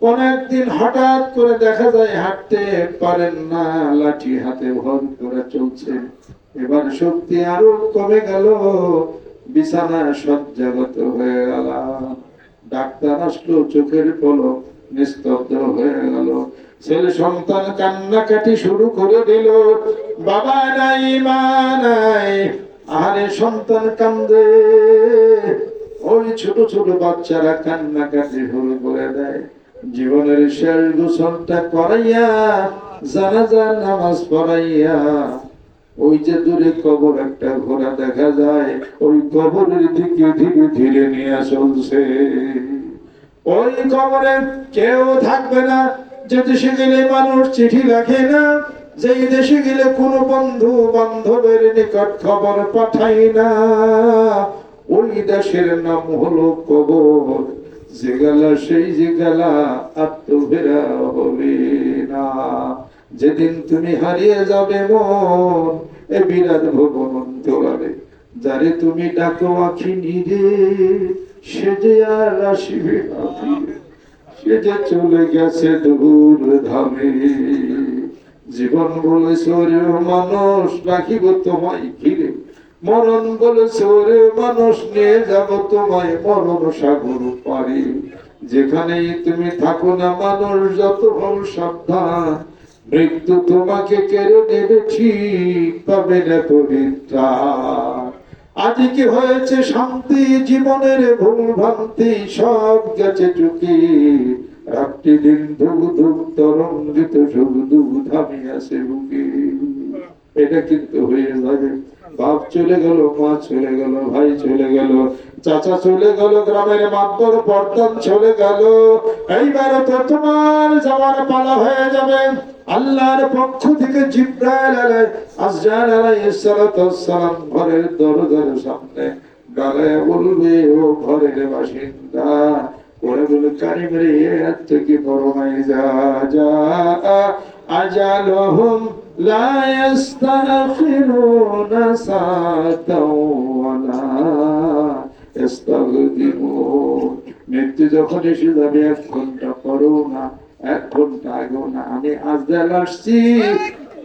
অনেকদিন হঠাৎ করে দেখা যায় হাঁটতে পারেন না, লাঠি হাতে ভর করে চলছেন। এবার শক্তি আরো কমে গেল, বিছানা শয্যাগত হয়ে গেল। ডাক্তার আসলো, চোখের পলক নিস্তব্ধ হয়ে গেল। ছেলে সন্তান কান্নাকাটি শুরু করে দিল, বাবা নাই মা নাই। আরে সন্তান কান্দে, ওই ছোট ছোট বাচ্চারা কান্নাকাটি শুরু করে দেয়। জীবনের শেষ গোসলটা করাইয়া, জানাজার নামাজ পড়াইয়া, ওই যে দূরে কবর একটা ঘোড়া দেখা যায়, ওই কবরের দিকে ধীরে ধীরে নিয়ে চলছে। ওই কবরে কেউ থাকবে না। যে দেশে গেলে মানুষ চিঠি লেখে না, যেই দেশে গেলে কোন বন্ধু বান্ধবের নিকট খবর পাঠায় না, ওই দেশের নাম হলো কবর। যে গেলা সেই যে গেলা, আত্মভেরা হবে না। যেদিন তুমি হারিয়ে যাবে মন, এ বিরাট ভুবন অন্তরালে, যারে তুমি ডাকো আখি নিরে, সে যে আর আসিবে না ফিরে। সে যে চলে গেছে দূর ধামে। জীবন বলে শরীর মানুষ রাখিব তোমায় ঘিরে, মরণ বলে শরীর মানুষ নিয়ে যাব তোমায় মরণ সাগর পারে। যেখানেই তুমি থাকো না মানুষ যত হও সাবধান, মৃত্যু তোমাকে কেড়ে নেবে ঠিক পাবে না পরিত্রাণ। আজকে হয়েছে শান্তি জীবনের ভুল ভ্রান্তি সব গেছে চুকি, রাত্রি দিন ধুক ধুক তরঙ্গিত শুধু ধামি আছে বুকে। এটা কিন্তু হয়ে যাবে। বাপ চলে গেল, মা চলে গেল, ভাই চলে গেল, চাচা চলে গেল, গ্রামের মাতবর পর্দান চলে গেল, এইবার তো তোমার যাওয়ার পালা হয়ে যাবে। আল্লাহর পক্ষ থেকে জিবরাইল আলাইহিস সালাম ঘরের দরজার সামনে দাঁড়ায় বলবে, ও ঘরের বাসিন্দা, ওরে বলে কারিম রে, এর থেকে বড় নাই যা যা আজালহুম লা ইস্তাখিরুনা সাআতাও ওয়ালা ইস্তাগদিমুন। মৃত্যু যখন এসে যাবে 1 ঘন্টা পরেও না, 1 ঘন্টা আগেও না, আমি আজরাইল আসছি,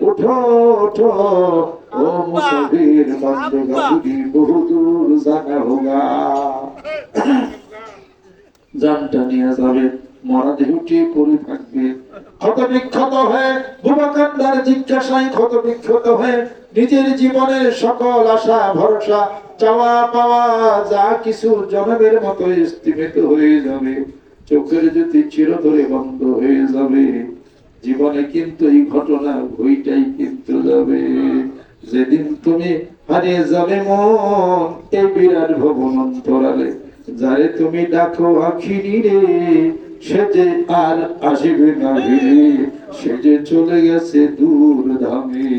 উঠো ওঠো ও মুসাফির বান্দগা, বহুদূর জানা হোগা। জানটা নিয়ে যাবে, মরা দেহটি পড়ে থাকবে। ক্ষত বিক্ষত হয়ে বুবাকান্দার জিজ্ঞাসায় ক্ষত বিক্ষত হয়ে নিজের জীবনের সকল আশা ভরসা চাওয়া পাওয়া যা কিছু জনমের মতো স্থিমিত হয়ে যাবে, চোখের জ্যোতি চিরতরে বন্ধ হয়ে যাবে। জীবনে কিন্তু এই ঘটনা ওইটাই কিন্তু যাবে। যেদিন তুমি হারিয়ে যাবে মন এই বিরাট ভবন অন্তরালে, যারে তুমি ডাকো আখিনী রে, সে যে আর আসিবে না ফিরে, সে যে চলে গেছে দূর ধামে।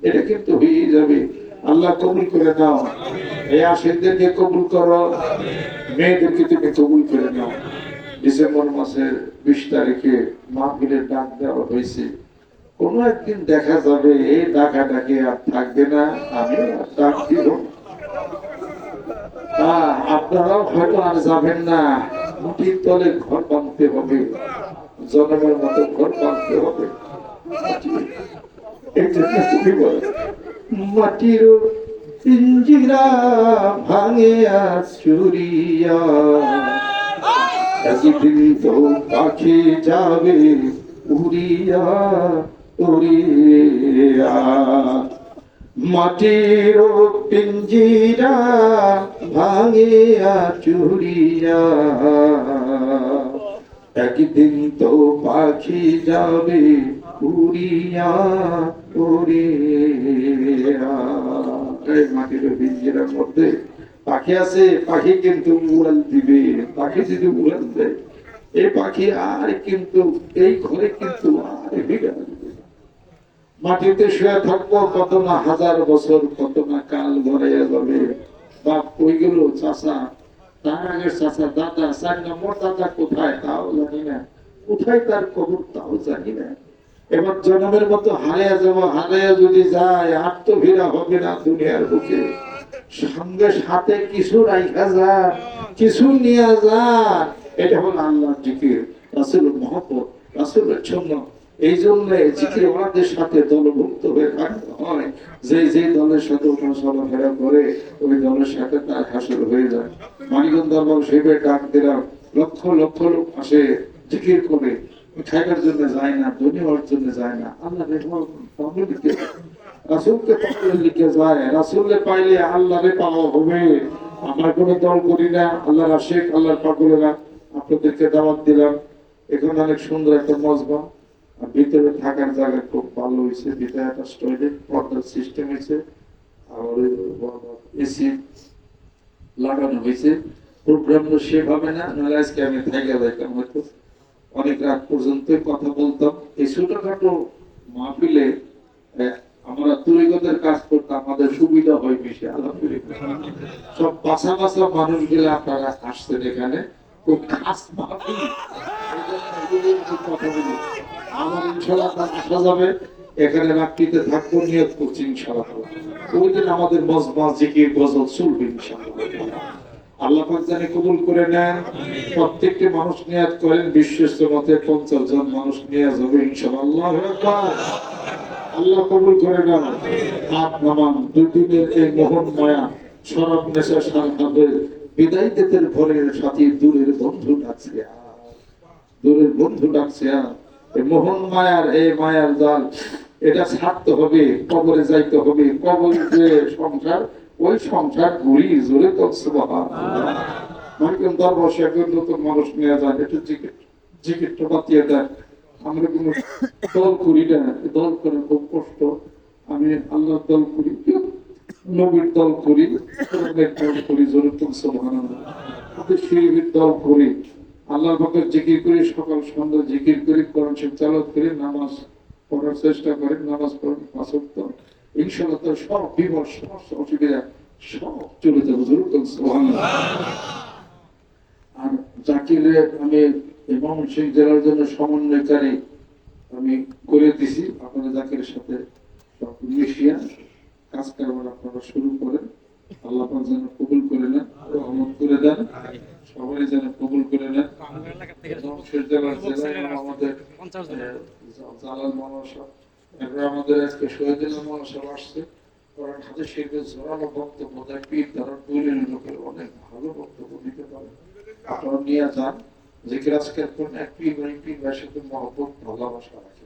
এটা কিন্তু হয়ে যাবে। আল্লাহ কবুল করে নাও, এই আশিকদেরকে কবুল করো, মেয়েদেরকে তুমি কবুল করে নাও। ডিসেম্বর মাসের 20 তারিখে মাহফিলের ডাক দেওয়া হয়েছে। কোনো একদিন দেখা যাবে এই ডাকাডাকি আর থাকবে না, আমি ডাক দিব। আপনারাও হয়তো আর যাবেন না, মাটির তলে ঘর বাঁধতে হবে, জনমের মতো ঘর বাঁধতে হবে। মাটির পিঞ্জিরা ভাঙে আর চুরিয়া, একদিন তো পাখি যাবে উড়িয়া উড়িয়া। মাটির পিঞ্জিরা ভাঙিয়া চুরিয়া, একদিন তো পাখি যাবে উড়িয়া উড়িয়া। এই মাটির পিঞ্জিরার মধ্যে পাখি আছে, পাখি কিন্তু উড়াল দিবে। পাখি যদি উড়াল দেয়, এই পাখি আর কিন্তু এই ঘরে কিন্তু আর ফিরে আসবে। মাটিতে শুয়ে থাকবো কত না হাজার বছর, কত না কাল ভরাইয়া যাবে। বাপ কই গেল, চাচা, তার আগের চাচা, দাদা, 4 নম্বর দাদা কোথায় তাও জানি না, কোথায় তার কবর তাও জানি না। এবার জন্মের মতো হারিয়ে যাবো, হারিয়ে যদি যায় আর তো ভিড়া হবে না দুনিয়ার বুকে। সঙ্গে সাথে কিছু রাইখা যান, কিছু নিয়ে যান। এটা হল আল্লাহর জিকির, রাসূলের মহব্বত, রাসূলের জন্য। এই জন্য জিকির ওনাদের সাথে দলভুক্ত হয়ে থাকতে হয়। যে যে দলের সাথে চলাফেরা করে ওই দলের সাথে তার হাসিল হয়ে যায়। মানিকগঞ্জ দরবার শরীফে ডাক দিলাম, লক্ষ লক্ষ লোক আসে জিকির করে, খাইবার জন্য যায় না, দুনিয়ার জন্য যায় না, আল্লাহ লিখে রাসূলকে পাইলে লিখে যায়, রাসূলকে পাইলে আল্লাহরে পাওয়া হবে। আমরা কোনো দল করি না, আল্লাহর আশিক, আল্লাহর পাগলেরা। আপনাদেরকে দাওয়াত দিলাম। এখানে অনেক সুন্দর একটা মজমা, ভিতরে থাকার জায়গা খুব ভালো হয়েছে, ভিতরে একটা টয়লেট, পর্দার সিস্টেম হয়েছে, আর এসি লাগানো হয়েছে। প্রোগ্রাম তো সেভাবে না, নাহলে আজকে আমি থেকে যাইতাম হয়তো, অনেক রাত পর্যন্ত কথা বলতাম। এই ছোটখাটো মাহফিলে আমরা তরিকতের কাজ করতাম, আমাদের সুবিধা হয় বেশি। আলহামদুলিল্লাহ সব বাসা বাসা মানুষগুলো আপনারা আসছেন এখানে, খুব খাস মাহফিল। কথা বলি আমার ইনশাআল্লাহ আসা যাবে, এখানে রাত্রিতে থাকবো, নিয়ত করছি ইনশাআল্লাহ। ওই দিন আমাদের মজমা জিকির গজল চলবে ইনশাআল্লাহ। আল্লাহ পাক জানি কবুল করে নেন। প্রত্যেকটি মানুষ নিয়াত করেন বিশ্বস্ত মতে 50 জন মানুষ নিয়াত হবে ইনশাআল্লাহ। আল্লাহু আকবার। আল্লাহ কবুল করে নেন। হাত নামান। দুদিনের এই মোহন মায়া শরাব নেশা সাথে বিদায় দিতে ভরে সাথী দূরের বন্ধু ডাকছে, দূরের বন্ধু ডাকছে। এই মোহন মায়ার এই মায়ার জাল এটা ছাড়তে হবে, কবরে যাইতে হবে। কবরে যে সংসার, ওই সংসার ঘুরি জোরে তো সুবহানাল্লাহ। মাইকেল দরবার শেখের নতুন মানুষ নিয়ে যান, একটু জিকিরটা বাতিয়ে দেন। আমরা কোনো দল করি না, দল করে খুব কষ্ট। আমি আল্লাহ দল করি, নবীর দল করি, দল করি জোরে তো সুবহানাল্লাহ। আমাদের শরীরের দল করি, আল্লাহর পাকের জিকির করি, সকাল সন্ধ্যা জিকির করি, কোরআন শরীফ তেলাওয়াত করি, নামাজ পড়ার চেষ্টা করেন, নামাজ পড়েন 5 ওয়াক্ত। ইনশাআল্লাহ তার সব বিপদ সমস্যা অসুবিধা সব চলে যাবে জোরে তো সুবহানাল্লাহ। আর জাকিরে আমি ময়মনসিংহ জেলার জন্য সমন্বয়কারী আমি করে দিছি। আপনারা জাকিরের সাথে সব মিশিয়ে কাজ কারবার আপনারা শুরু করেন। আল্লাহ পাক যেন কবুল করে নেন, রহমত করে দেন, সবাই যেন কবুল করে নেন। ময়মনসিংহ জেলার আমাদের জালাল মাওলানা সাহেব, এরপর আমাদের আজকে শহীদুল্লাহ মাওলানা সাহেব আসছে। কারণ হাদিস শরীফে জোরালো বক্তব্য দেয়, পীর দ্বারা দলিল লোকের অনেক ভালো বক্তব্য দিতে পারে। আপনারা নিয়ে যান, জিকির আজকের কোন এক পীর ভাইয়ের সাথে মহব্বত ভালোবাসা রাখে,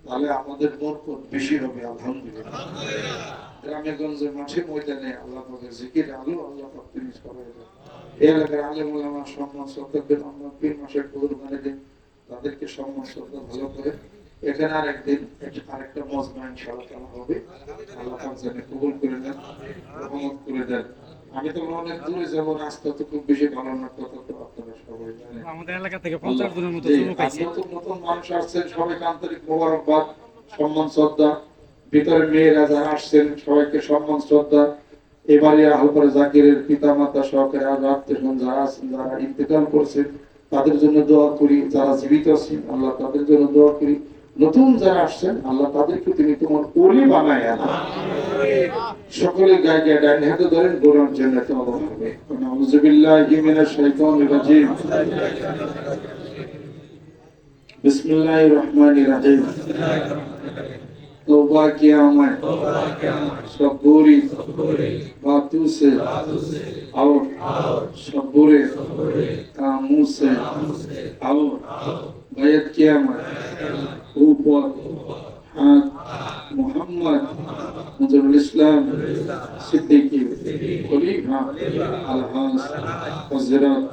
তাহলে আমাদের বরকত বেশি হবে আলহামদুলিল্লাহ। গ্রামে গঞ্জে মাঠে ময়দানে আল্লাহ পাকের জিকির আলো আল্লাহ পাক তিনি করাই দেন। এই এলাকার আলেম ওলামা সম্মান শ্রদ্ধা দেন, আমরা পীর মাসের কুরবানি দিন, তাদেরকে সম্মান শ্রদ্ধা ভালো করে। এখানে আরেকদিন আরেকটা মজমা ইনশাআল্লাহ তাআলা হবে। আল্লাহ পাক যেন কবুল করে নেন, রহমত করে দেন। আমি তো অনেক দূরে যাব, রাস্তা তো খুব বেশি ভালো না, কথা তো আপনারা সবাই জানেন। আমাদের এলাকা থেকে 50 জনের মতো লোক আইছে। নতুন নতুন মানুষ আসছেন, সবাইকে আন্তরিক মোবারকবাদ, সম্মান শ্রদ্ধা। ভিতরে মেয়েরা যারা আসছেন সবাইকে সম্মান শ্রদ্ধা। এবারে আহ্বারে জাকিরের পিতা মাতা সহকারে আর আত্মীয়স্বজন যারা আছেন, যারা ইন্তেকাল করছেন তাদের জন্য দোয়া করি। যারা জীবিত আছেন আল্লাহ তাদের জন্য দোয়া করি। নতুন যারা আসছেন আল্লাহ তাদেরকে তিনি তোমার ওলি বানায় আনা। সকলে গায়ে গায়ে ডান হাতে ধরেন, গোলাম জান্নাতে আল্লাহ হবে। আউযু বিল্লাহি মিনাশ শাইতানির রাজিম। বিসমিল্লাহির রহমানির রহিম। तौबा किया मैं सब बुरी बातों से और सब बुरे कामों से और बैत किया मैं ऊपर हाथ मोहम्मद मुजरुल इस्लाम सिद्दीकी खलीफा अलहास हजरत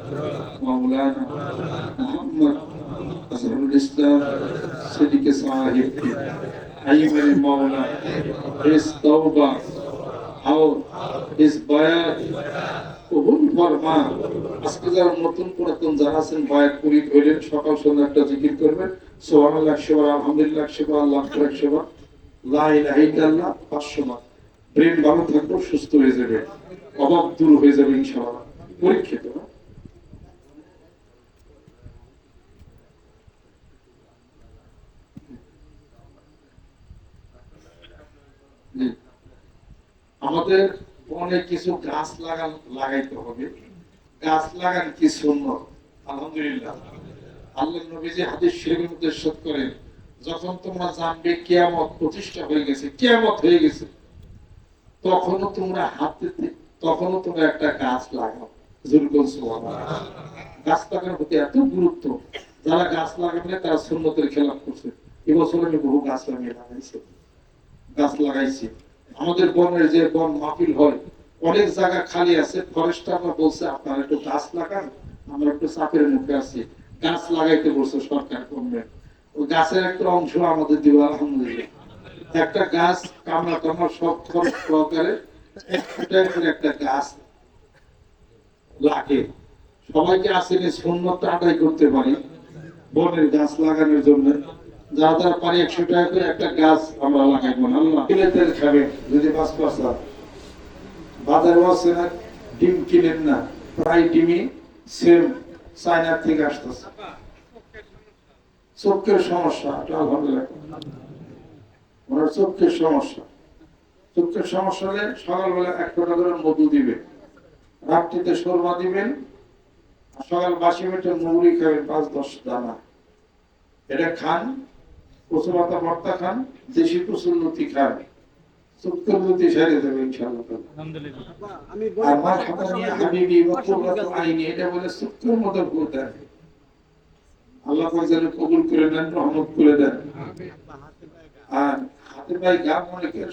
मौलाना मोहम्मद मुजरुल इस्लाम सिद्दीकी साहिब की आई मेरे मौला इस तौबा और इस बयात কবুল ফরমা। আজকে যারা নতুন পুরাতন যারা আছেন বায়াত করি ধরেন, সকাল সন্ধ্যা একটা জিকির করবেন, সুবহানাল্লাহ 100 বার, আলহামদুলিল্লাহ 100 বার, আল্লাহু আকবার 100 বার, লা ইলাহা ইল্লাল্লাহ 500 বার। ব্রেন ভালো থাকবে, সুস্থ হয়ে যাবে, অভাব দূর হয়ে যাবে ইনশাআল্লাহ। পরীক্ষিত না আমাদের অনেক কিছু গাছ লাগাইতে হবে। গাছ লাগান কি সুন্নাত আলহামদুলিল্লাহ। আল্লাহর নবী যে হাদিস শরীফের মধ্যে ইরশাদ করেন, যখন তোমরা জানবে কিয়ামত প্রতিষ্ঠা হয়ে গেছে, কিয়ামত হয়ে গেছে, তখনও তোমরা একটা গাছ লাগাও। সুবহানাল্লাহ। গাছ লাগানোর প্রতি এত গুরুত্ব, যারা গাছ লাগাবে না তারা সুন্নতের খেলাফ করছে। এবছর আমি বহু গাছ লাগাইছি। আমাদের বনের যে বন মাহফিল হয়, অনেক জায়গা খালি আছে, ফরেস্টাররা বলছে আপনারা একটু গাছ লাগান, আমরা একটু চাপের মুখে আছি, গাছ লাগাইতে বলছে সরকার গভর্নমেন্ট। ওই গাছের একটা অংশ আমাদের দিব আলহামদুলিল্লাহ। একটা গাছ কামড়া সব খরচ সহকারে একটা গাছ লাগে। সবাইকে আসেনি সুন্নতটা আদায় করতে পারি বনের গাছ লাগানোর জন্য। যারা যারা পারি 100 টাকা করে একটা গাছ আমরা লাগাইবো না। আল্লাহ তেল খাবে যদি 5 বাজারে আছে না, ডিম কিনেন না, প্রায় ডিমই সেম চায়না থেকে আসতেছে। চোখের সমস্যা, আলহামদুলিল্লাহ ওনার চোখের সমস্যা হলে সকালবেলা 1 ফোঁটা করে মধু দিবে, রাত্রিতে শর্মা দিবেন, আর সকাল বাসি পেটে মুড়ি খাবেন 5-10 দানা। এটা খান, কচু পাতা ভর্তা খান, দেশি কচুর লতি খান, শুক্তোর লতি সারিয়ে দেবে ইনশাআল্লাহ। আলহামদুলিল্লাহ। আর মারহাবানি হাবিবি ওয়া কুররাতু আইনি, এটা বলে শুক্তোর মতো ভূত দেয়। আল্লাহ পাক যেন কবুল করে নেন, রহমত করে দেন। আর হাতে পায়ে গা অনেকের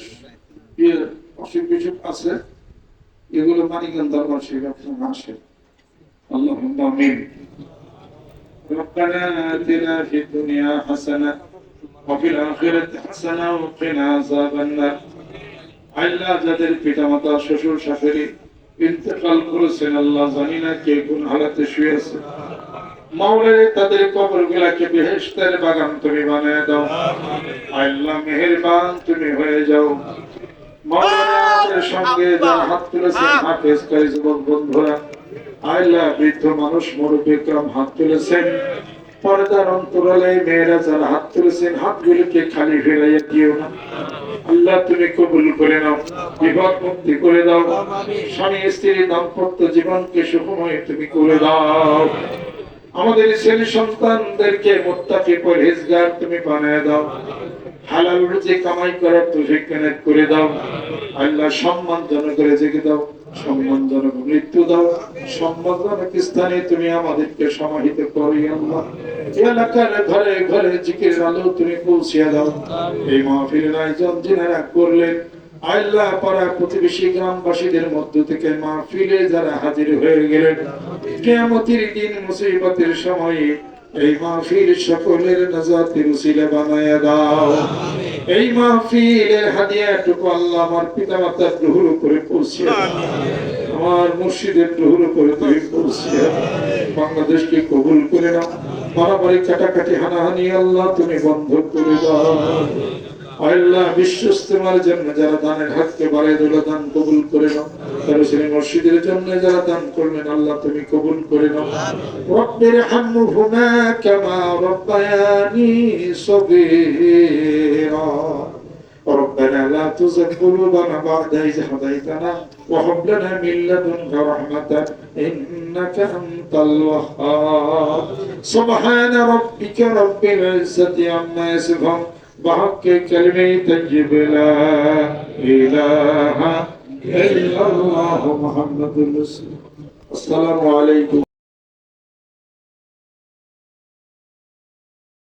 অসুখ বিসুখ আছে, এগুলো মানিকগঞ্জ দরবার শরীফ আসে। اللهم آمين. ربنا آتنا في الدنيا حسنة وفي الآخرة حسنة وقنا عذاب النار. আল্লাহ যাদের পিতামাতা শ্বশুর শাশুড়ি ইন্তেকাল করেছেন, আল্লাহ জানি না কে কোন হালাতে শুয়ে আছে, মাওলানা তাদের কবরগুলোকে বেহেশতের বাগান তুমি বানিয়ে দাও। আল্লাহ মেহেরবান তুমি হয়ে যাও। মাওলানা আমাদের সঙ্গে যারা হাত তুলেছেন, হাফেজ কারি যুবক বন্ধুরা, আল্লাহ বৃদ্ধ মানুষ মুরব্বী کرام হাত তুলেছেন, পর্দার অন্তরালে মেয়েরা যারা হাত তুলেছেন, হাতগুলিকে খালি ফেরাইয়া দিও না। আল্লাহ তুমি কবুল করে নাও, বিপদ মুক্তি করে দাও, স্বামী স্ত্রী দাম্পত্য জীবনকে সুখময় তুমি করে দাও। আমাদের ছেলে সন্তানদেরকে মুত্তাকি পরহেজগার তুমি বানিয়ে দাও। হালাল রুজি কামাই করার তৌফিক এনায়েত করে দাও। আল্লাহ সম্মানজনক রেজেক দাও, সম্মানজনক মৃত্যু দাও, সম্মানজনক স্থানে তুমি আমাদেরকে সমাহিত করো আল্লাহ। এলাকার ঘরে ঘরে জিকিরের আলো তুমি পৌঁছিয়ে দাও। এই মাহফিলের আয়োজন যিনারা করলেন, আল্লাহ পাড়া প্রতিবেশী গ্রামবাসীদের মধ্য থেকে মাহফিলে যারা হাজির হয়ে গেলেন, কিয়ামতের দিন মুসিবতের সময়ে এই মাহফিল সকলের নাজাতের উসিলা বানায়া দাও। এই মাহফিলের হাদিয়াটুকু আল্লাহ আমার পিতামাতার রুহুর উপরে পৌঁছিয়ে দাও, আমার মুর্শিদের রুহুর উপরে তুমি পৌঁছিয়ে দাও। বাংলাদেশকে কবুল করে নাও, মারামারি কাটাকাটি হানাহানি আল্লাহ তুমি বন্ধ করে দাও। আল্লাহ বিশ্ব ইস্তেমার জন্য যারা দানের হাতকে বাড়িয়ে দিল, দান কবুল করে নাও। তারসিনী মসজিদের জন্য যারা দান করলেন, আল্লাহ তুমি কবুল করে নাও। রব্বির হামহুমা কামা রব্বায়ানি সগীরা। ربنا لا تزغ قلوبنا بعد إذ هديتنا وهب لنا من لدنك رحمة إنك أنت الوهاب. سبحان ربك رب العزة عما يصفون بحق كلمة طيب لا إله إلا الله محمد رسول الله. السلام عليكم